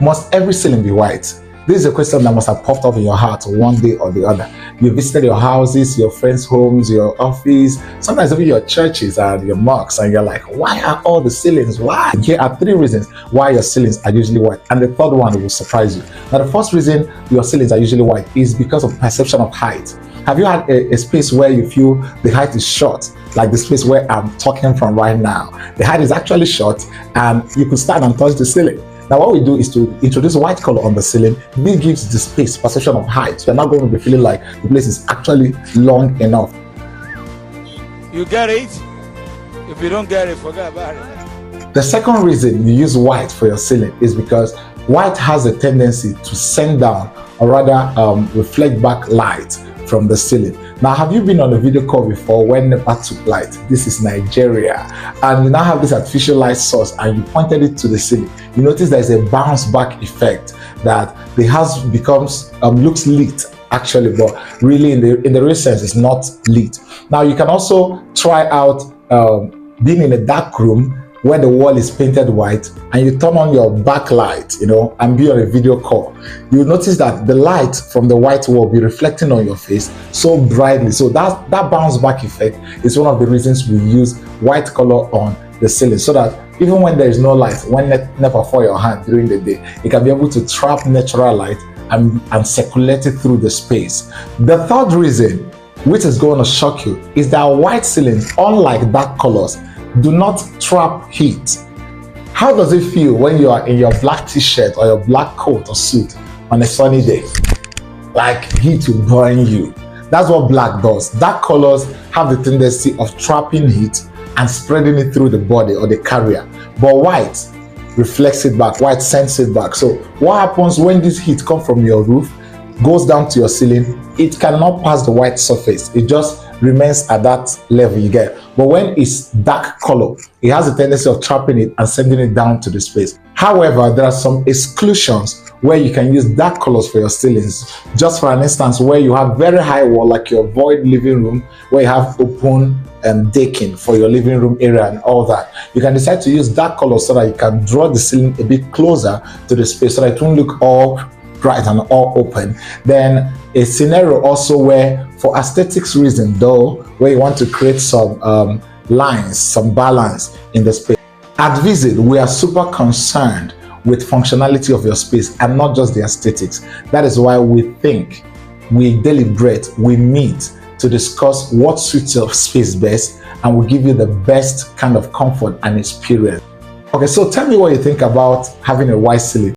Must every ceiling be white? This is a question that must have popped up in your heart one day or the other. You visited your houses, your friends' homes, your office, sometimes even your churches and your mosques, and you're like, why are all the ceilings white? Here are 3 reasons why your ceilings are usually white, and the third one will surprise you. Now, the first reason your ceilings are usually white is because of perception of height. Have you had a space where you feel the height is short, like the space where I'm talking from right now? The height is actually short, and you could stand and touch the ceiling. Now, what we do is to introduce white color on the ceiling. This gives the space perception of height. You're not going to be feeling like the place is actually long enough. You get it? If you don't get it, forget about it. The second reason you use white for your ceiling is because white has a tendency to send down, or rather reflect back light from the ceiling. Now, have you been on a video call before when NEPA took light? This is Nigeria, and you now have this artificial light source and you pointed it to the ceiling. You notice there's a bounce back effect that the house becomes looks lit actually, but really in the real sense it's not lit. Now, you can also try out being in a dark room where the wall is painted white, and you turn on your backlight, and be on a video call. You'll notice that the light from the white wall will be reflecting on your face so brightly. So that bounce back effect is one of the reasons we use white color on the ceiling, so that even when there is no light, when NEPA for your hand during the day, it can be able to trap natural light and circulate it through the space. The third reason, which is going to shock you, is that white ceilings, unlike dark colors, do not trap heat. How does it feel when you are in your black t-shirt or your black coat or suit on a sunny day? Like heat will burn you. That's what black does. Dark colors have the tendency of trapping heat and spreading it through the body or the carrier. But white reflects it back. White sends it back. So what happens when this heat comes from your roof, goes down to your ceiling? It cannot pass the white surface. It just remains at that level you get. But when it's dark color, it has a tendency of trapping it and sending it down to the space. However, there are some exclusions where you can use dark colors for your ceilings. Just for an instance, where you have very high wall, like your void living room, where you have open decking for your living room area and all that, you can decide to use dark colors so that you can draw the ceiling a bit closer to the space so that it won't look all bright and all open. Then a scenario also where, for aesthetics reason though, where you want to create some lines, some balance in the space. At Visit, we are super concerned with functionality of your space and not just the aesthetics. That is why we think, we deliberate, we meet to discuss what suits your space best, and will give you the best kind of comfort and experience. Okay, so tell me what you think about having a white ceiling.